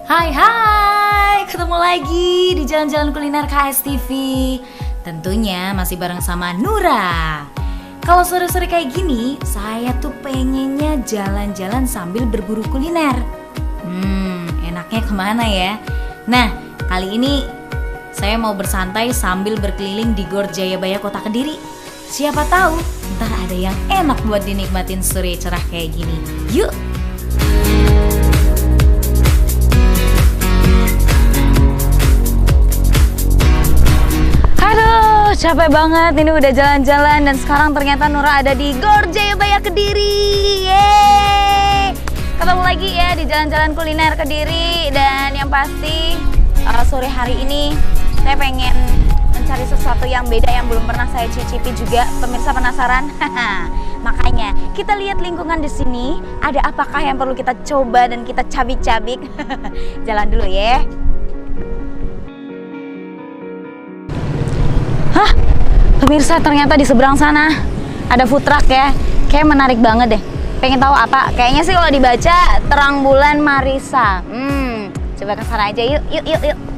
Hai hai, ketemu lagi di Jalan-Jalan Kuliner KS TV. Tentunya masih bareng sama Nura. Kalau sore-sore kayak gini, saya tuh pengennya jalan-jalan sambil berburu kuliner. Enaknya kemana ya? Nah, kali ini saya mau bersantai sambil berkeliling di Gor Jayabaya Kota Kediri. Siapa tahu ntar ada yang enak buat dinikmatin sore cerah kayak gini. Yuk! Aduh, capek banget. Ini udah jalan-jalan dan sekarang ternyata Nura ada di Gor Jayabaya Kediri. Yeay! Ketemu lagi ya di jalan-jalan kuliner Kediri. Dan yang pasti sore hari ini saya pengen mencari sesuatu yang beda yang belum pernah saya cicipi juga. Pemirsa penasaran? Makanya kita lihat lingkungan di sini. Ada apakah yang perlu kita coba dan kita cabik-cabik? Jalan dulu ya. Hah? Pemirsa, ternyata di seberang sana ada food truck ya. Kayak menarik banget deh. Pengen tahu apa? Kayaknya sih kalau dibaca Terang Bulan Marisa. Coba ke sana aja yuk. Yuk.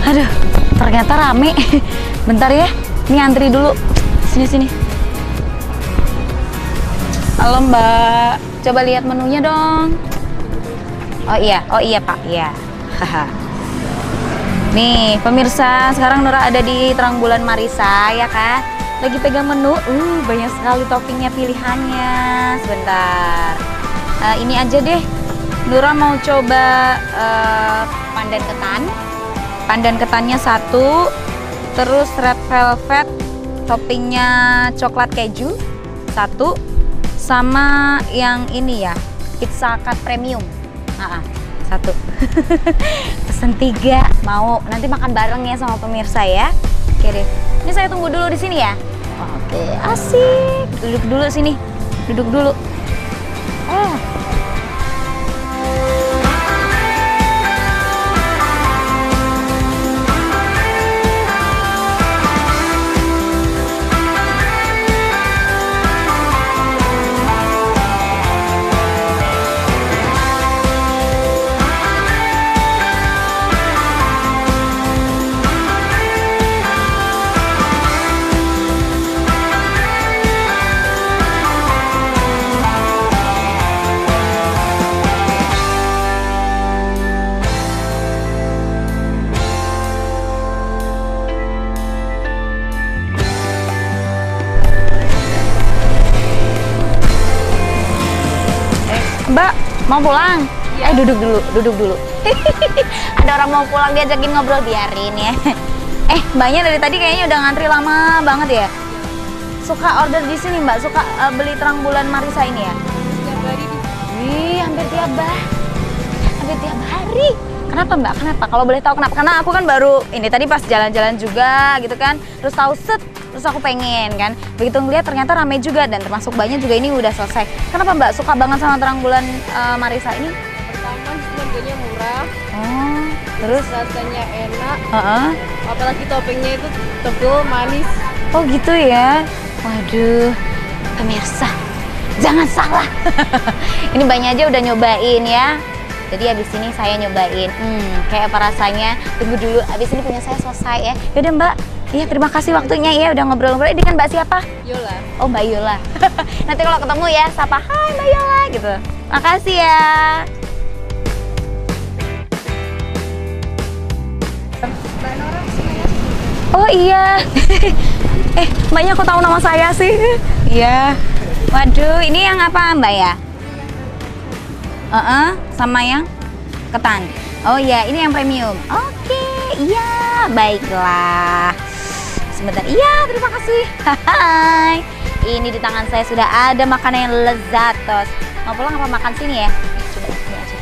Aduh, ternyata rame. Bentar ya, ini antri dulu. Sini. Halo Mbak, coba lihat menunya dong. Oh iya Pak, iya. Nih pemirsa, sekarang Nura ada di Terang Bulan Marisa ya kan. Lagi pegang menu, banyak sekali toppingnya, pilihannya. Sebentar, ini aja deh. Nura mau coba pandan ketan. Pandan ketannya 1, terus red velvet toppingnya coklat keju 1, sama yang ini ya pizza cut premium 1. Pesen 3, mau nanti makan bareng ya sama pemirsa ya. Oke deh, ini saya tunggu dulu di sini ya. Oke, asik, duduk dulu sini, duduk dulu. Mbak, mau pulang? Ya. Duduk dulu. Ada orang mau pulang, diajakin ngobrol, biarin ya. Mbaknya dari tadi kayaknya udah ngantri lama banget ya? Suka order di sini Mbak? Suka beli Terang Bulan Marisa ini ya? Tiap hari. Wih, hampir tiap hari. Kenapa Mbak? Kenapa? Kalau boleh tahu kenapa? Karena aku kan baru ini tadi pas jalan-jalan juga gitu kan. Terus tahu terus aku pengen kan. Begitu ngeliat ternyata ramai juga dan termasuk banyak juga ini udah selesai. Kenapa Mbak suka banget sama Terang Bulan Marisa ini? Pertama harganya murah. Terus rasanya enak. Apalagi toppingnya itu tebal, manis. Oh gitu ya. Waduh, pemirsa, jangan salah. Ini banyak aja udah nyobain ya. Jadi abis ini saya nyobain, kayak apa rasanya. Tunggu dulu, abis ini punya saya selesai ya. Yaudah Mbak, iya terima kasih waktunya ya udah ngobrol-ngobrol. Ini kan Mbak siapa? Yola. Oh Mbak Yola. Nanti kalau ketemu ya, sapa hai Mbak Yola gitu. Makasih ya. Mbak Nora semuanya. Oh iya. Mbaknya kok tahu nama saya sih? Iya. Waduh, ini yang apa Mbak ya? Sama yang ketan. Oh iya, ini yang premium. Oke, iya, baiklah. Sebentar. Iya, terima kasih. Hai. Ini di tangan saya sudah ada makanan yang lezatos. Mau pulang apa makan sini ya? Coba di sini aja.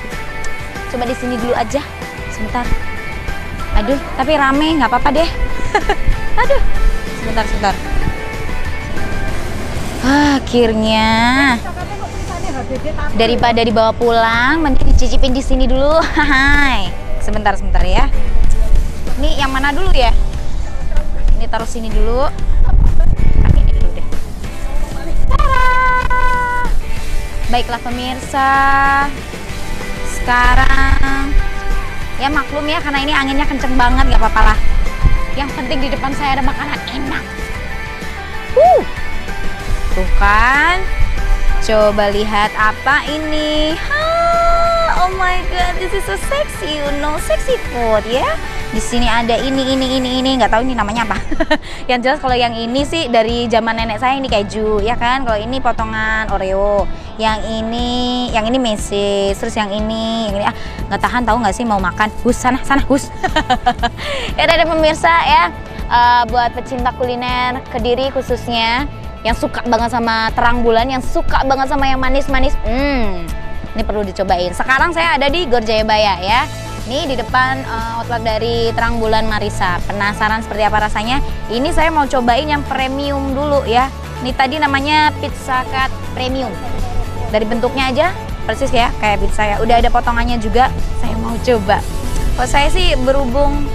Coba di sini dulu aja. Sebentar. Aduh, tapi rame, nggak apa-apa deh. Aduh, sebentar. Akhirnya daripada dibawa pulang, mending dicicipin di sini dulu. Hai, sebentar ya. Ini yang mana dulu ya? Ini taruh sini dulu. Pakai ini dulu deh. Tada! Baiklah pemirsa, sekarang ya maklum ya karena ini anginnya kenceng banget, nggak apa-apa lah. Yang penting di depan saya ada makanan enak. Tuh kan, coba lihat apa ini. Oh my god, this is so sexy, you know, sexy food ya. Di sini ada ini, nggak tahu ini namanya apa. Yang jelas kalau yang ini sih dari zaman nenek saya, ini keju, ya kan. Kalau ini potongan Oreo, yang ini mesis, terus yang ini nggak tahan tahu nggak sih mau makan. Hus sana hus. Ya dari pemirsa ya, buat pecinta kuliner Kediri khususnya, yang suka banget sama terang bulan, yang suka banget sama yang manis-manis, ini perlu dicobain. Sekarang saya ada di Gor Jayabaya ya. Ini di depan outlet dari Terang Bulan Marisa. Penasaran seperti apa rasanya? Ini saya mau cobain yang premium dulu ya. Ini tadi namanya Pizza Cut Premium. Dari bentuknya aja persis ya kayak pizza ya. Udah ada potongannya juga. Saya mau coba. Kalau saya sih berhubung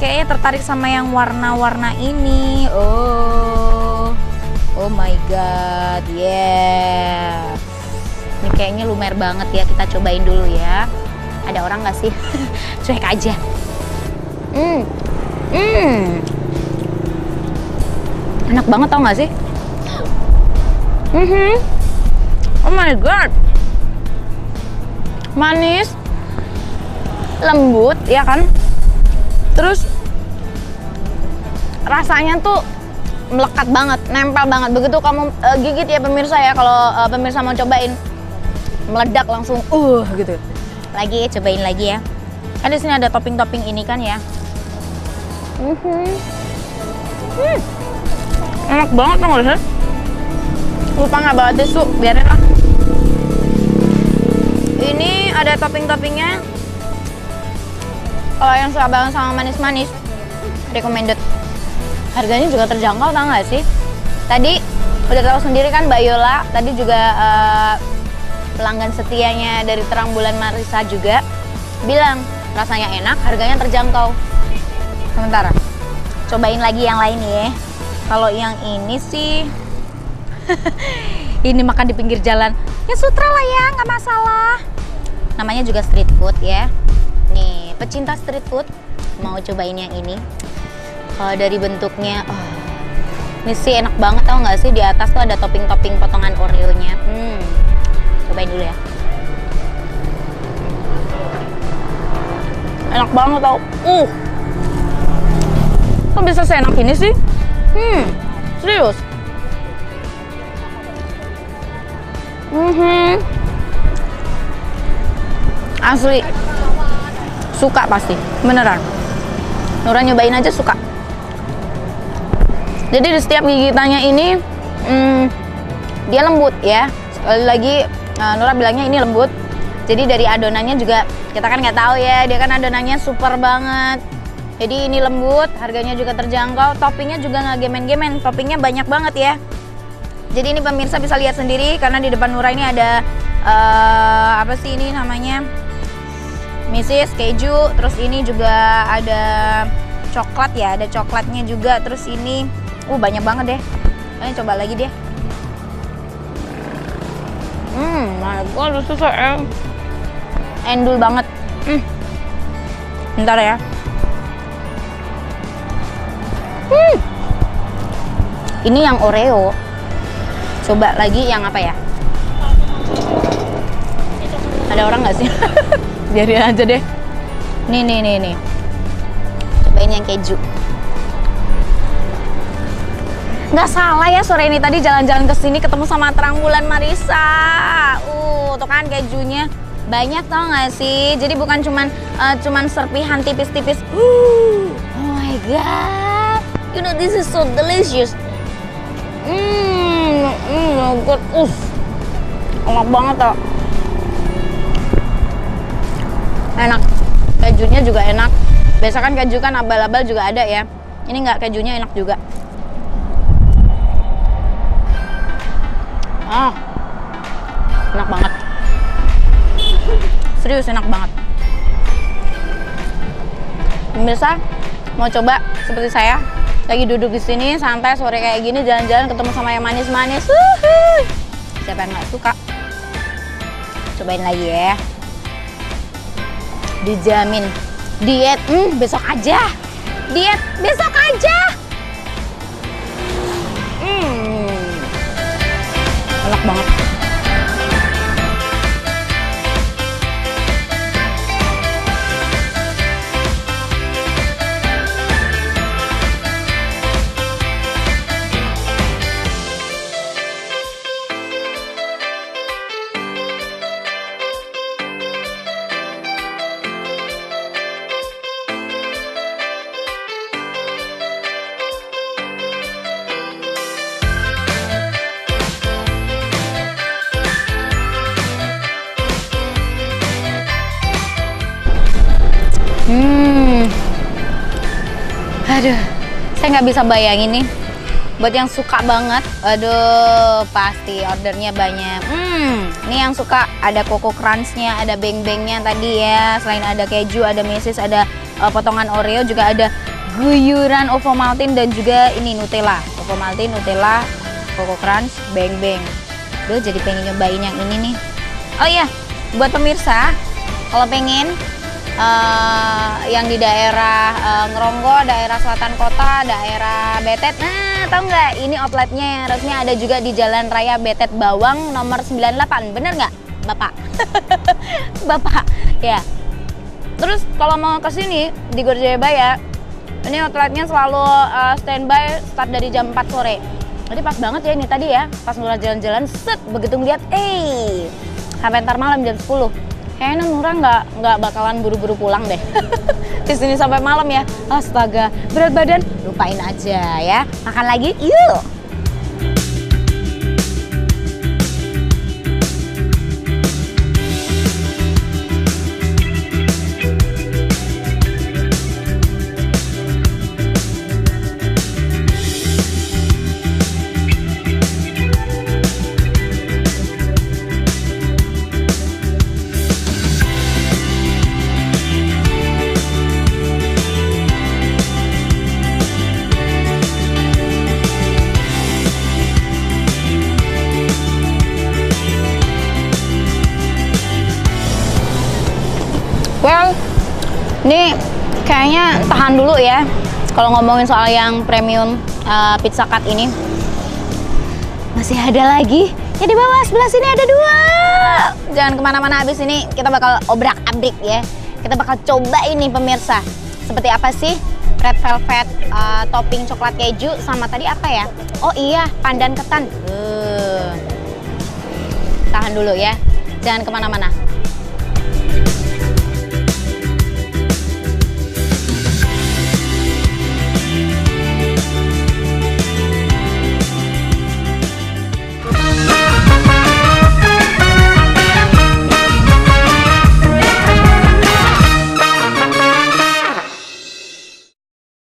kayaknya tertarik sama yang warna-warna ini. Oh my god, yeah. Ini kayaknya lumer banget ya, kita cobain dulu ya. Ada orang nggak sih? Cuek aja. Enak banget tau nggak sih? Oh my god, manis, lembut ya kan? Terus rasanya tuh melekat banget, nempel banget. Begitu kamu gigit ya pemirsa ya, kalau pemirsa mau cobain, meledak langsung gitu. Lagi cobain lagi ya. Kan di sini ada topping-topping ini kan ya. Enak banget tau gak sih? Lupa nggak bawa tisu, biarin lah. Ini ada topping-toppingnya. Kalau yang suka banget sama manis-manis, recommended. Harganya juga terjangkau tau gak sih? Tadi udah tahu sendiri kan Mbak Yola, tadi juga pelanggan setianya dari Terang Bulan Marisa juga bilang rasanya enak, harganya terjangkau. Sementara cobain lagi yang lain ya. Kalau yang ini sih ini makan di pinggir jalan ya sutra lah ya, nggak masalah. Namanya juga street food ya. Nih pecinta street food mau cobain yang ini. Kalau dari bentuknya, ini sih enak banget tau nggak sih, di atas tuh ada topping-topping potongan Oreo-nya. Cobain dulu ya. Enak banget tau. Kok bisa seenak ini sih? Serius. Asli. Suka pasti, beneran. Nura nyobain aja suka. Jadi di setiap gigitannya ini dia lembut ya. Sekali lagi Nura bilangnya ini lembut. Jadi dari adonannya juga kita kan nggak tahu ya, dia kan adonannya super banget. Jadi ini lembut, harganya juga terjangkau, toppingnya juga nggak gemen-gemen, toppingnya banyak banget ya. Jadi ini pemirsa bisa lihat sendiri karena di depan Nura ini ada apa sih ini namanya, mesis, keju, terus ini juga ada coklat ya, ada coklatnya juga, terus ini banyak banget deh. Ini coba lagi deh. My god, this is so endul banget. Bentar ya. Ini yang Oreo. Coba lagi yang apa ya? Ada orang nggak sih? Biarin aja deh. Nih. Cobain yang keju. Nggak salah ya, sore ini tadi jalan-jalan ke sini ketemu sama Terang Bulan Marisa. Tuh kan kejunya banyak tau nggak sih? Jadi bukan cuman serpihan tipis-tipis. Oh my god, you know this is so delicious. Good. Enak banget tau. Enak. Kejunya juga enak. Biasa kan keju kan abal-abal juga ada ya. Ini nggak, kejunya enak juga. Ah, enak banget. Serius enak banget. Pemirsa, mau coba seperti saya, lagi duduk di sini santai sore kayak gini, jalan-jalan ketemu sama yang manis-manis. Siapa yang nggak suka? Cobain lagi ya. Dijamin diet besok aja. Diet besok aja. Enak banget. Aduh, saya nggak bisa bayangin nih. Buat yang suka banget, aduh, pasti ordernya banyak. Ini yang suka ada Coco Crunch-nya, ada beng-bengnya tadi ya. Selain ada keju, ada mesis, ada potongan Oreo, juga ada guyuran Ovomaltine dan juga ini Nutella. Ovomaltine, Nutella, Coco Crunch, beng-beng. Duh, jadi pengen nyobain yang ini nih. Oh iya, buat pemirsa, kalau pengen yang di daerah Ngeronggo, daerah selatan kota, daerah Betet. Nah, tahu nggak? Ini outletnya yang resmi ada juga di Jalan Raya Betet Bawang nomor 98. Bener nggak, Bapak? Bapak, ya. Terus kalau mau ke sini di Gor Jayabaya, ini outletnya selalu standby start dari jam 4 sore. Jadi pas banget ya ini tadi ya, pas Nura jalan-jalan, set begitu ngeliat, sampai ntar malam jam 10. Kayaknya Nura nggak bakalan buru-buru pulang deh. Di sini sampai malam ya. Astaga, berat badan lupain aja ya. Makan lagi, yuk. Well, ini kayaknya tahan dulu ya. Kalau ngomongin soal yang premium pizza cut ini, masih ada lagi. Ya di bawah sebelah sini ada 2. Jangan kemana-mana, habis ini kita bakal obrak-abrik ya. Kita bakal coba ini pemirsa. Seperti apa sih red velvet topping coklat keju sama tadi apa ya? Oh iya, pandan ketan. Tahan dulu ya. Jangan kemana-mana.